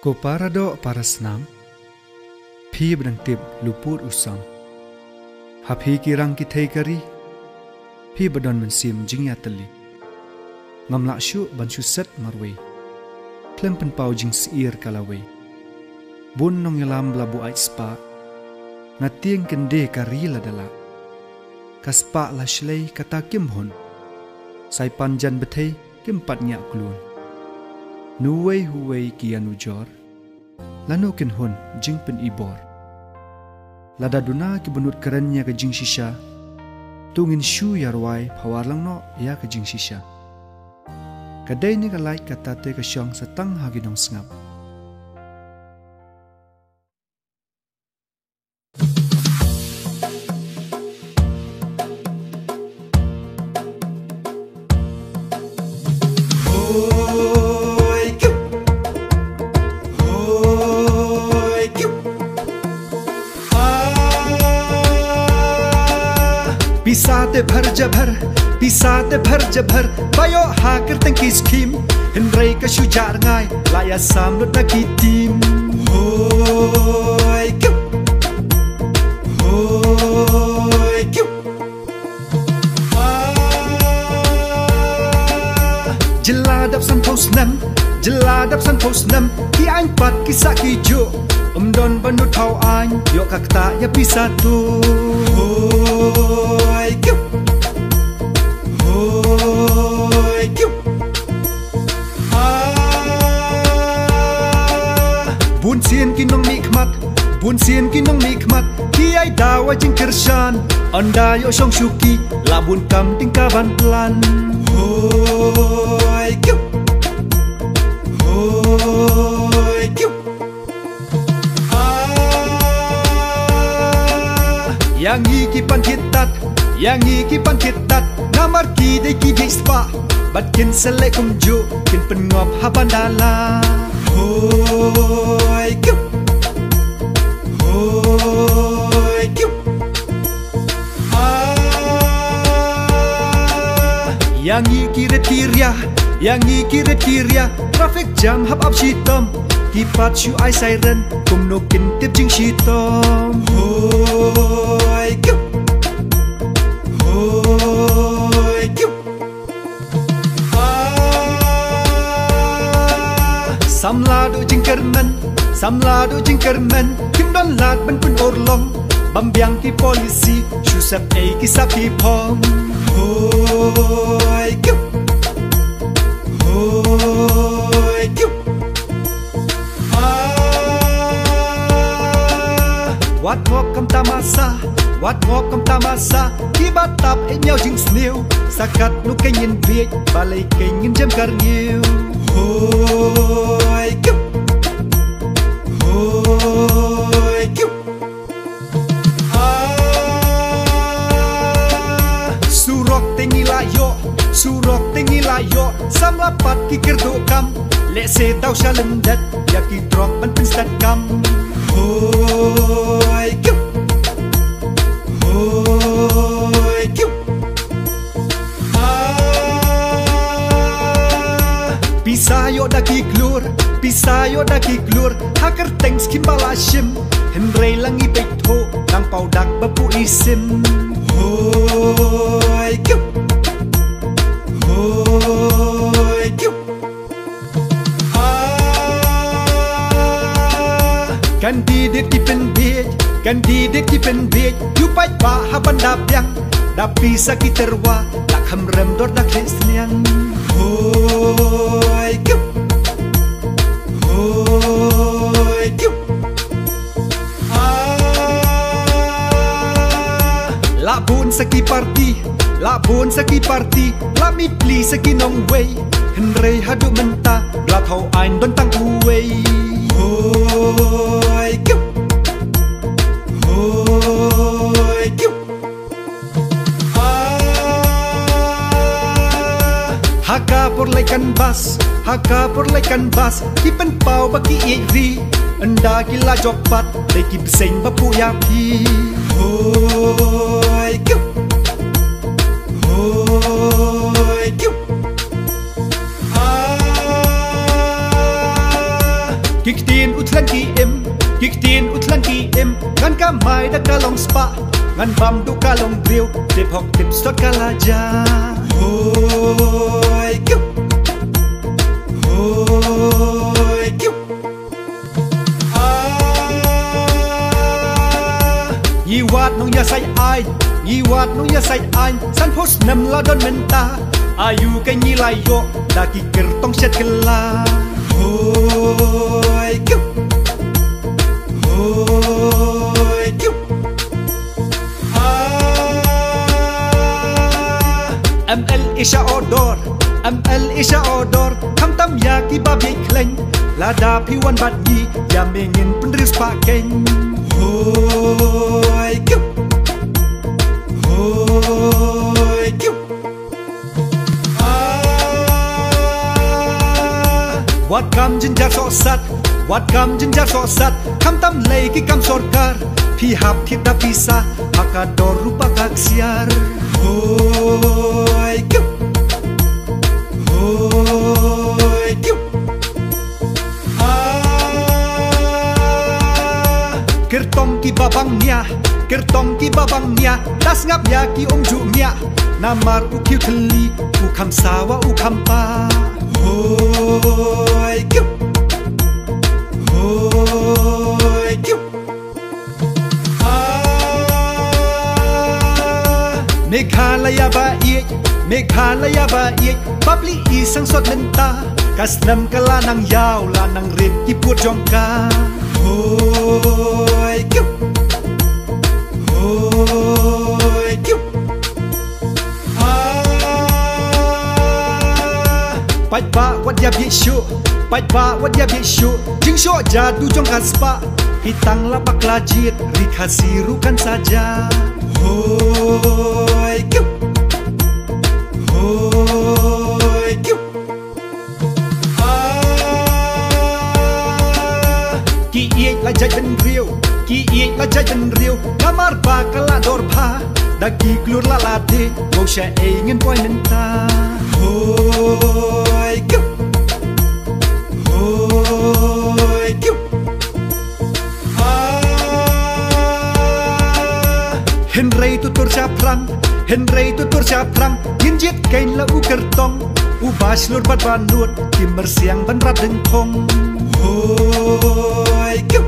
Ko parado para senam, phi bedang tip luput usam. Hapi kirang kitay kari, phi bedon mensim jingya teli. Ngamlak syu ban syuset marway, klem penpau jing siir kalaway. Bun nong yalam belabu ait spa, ngatieng kende kari ladala. Kaspa la shlei kata kim hon, sai panjan betay kim patnya klun. Nuway huway kianu jor, lano kin hon jing pen ibor. Lada duna ki benut kerennya ke jing shisha, tungin shu yarwai pawar lang no ya ke jing shisha. Kadai ni kalai kata te ke syong setang haginong sengap. Pisate भर जभर pisate भर जभर bayo haker tengki skim henrei ka shujar ngai laya sam lut na kitim hoi kyu jeladap san post nam ki anh pat ki sa ki jo don banut hau anh yo kakta ya pisatu Bun sien kinong mikmat ki ai dawa jing kershan anda yo song shuki labun kam tingkaban plan hoi kyu yang iki pan kitat namar ki de ki spa bat kin sele kum jo kin pen ngop habandala hoi kyu yang iki red kiria traffic jam hab up shitom ki pat shu ai siren kum no kin tip jing shitom hoi kyu Samlado jingkermen kim don lat ben pun orlong bambiang ki polisi shusap ei ki sapi pom hoi kyu wat ngok kam tamasa ki batap e nhau jing snew sakat nu kenyin biek balai kenyin jam karniu hoi kyu surok tengi layo samlapat ki kerdo kam le se tau shalendat ya ki drop ban pinstat kam hoi kyu pisayo daki klur haker thanks kim balashim henrei langi petho nang paudak bapu isim hoi kyu Kandidat ki pen bej yupai pa haban dabyang dapi sakit terwa tak hamrem dor dak lesniang hoi kyu labun saki party lami pli saki nong way henrei hadu menta blat hau ein don tang uwei hoi kyu haka por laikan bas ki pen pau baki ri anda gila jokpat de ki beseng bapu ya pi hoi kyu Kikti ka mai da kalong spa ngan bam du kalong driu tip hok tip stot kalaja hoi kiu hoi kiu yi wat nong ya sai ai yi wat nong ya sai ai san pos nam la don menta ayu ka nyi lai yo da ki ker tong set kala hoi kiu hoi kiu ML isha odor ML isha odor kam tam ya ki ba bi kleng lada pi wan bat yi ya mengin penris pa keng hoi kiu hoi kiu wat kam jinjar so sat wat kam jinjar so sat kam tam lei ki kam sorkar pi hap thit da pisa hakador rupa kaksiar hoi kiu hoi kiu kertong ki babang nia das ngap ya ki ju nia namar u kiu thli u kham sawa u kham pa hoi kiu hoi kiu Meghalaya ba iek Babli isang sot lenta Kasnam ka lanang yaw Lanang rin ipur jongka Hoi kiu Hoi kiu Bạch ba wat ya bi shu Bạch ba wat ya bi shu Jing shu jadu jongka spa Hitang la bakla jit Rikasirukan saja Hoi kiu Hoi kiu Ki iek la jai ben riu Ki iek la jai ben riu Kamar ba kala dor pa Dagi glur la lade Ngau sya ingin poi nenta Hoi kiu Hoi kiu Henry tutur siap prang Ginjit kain la u kertong U bas lur bat banut Kimber siang ban rat dengkong Hoi kiu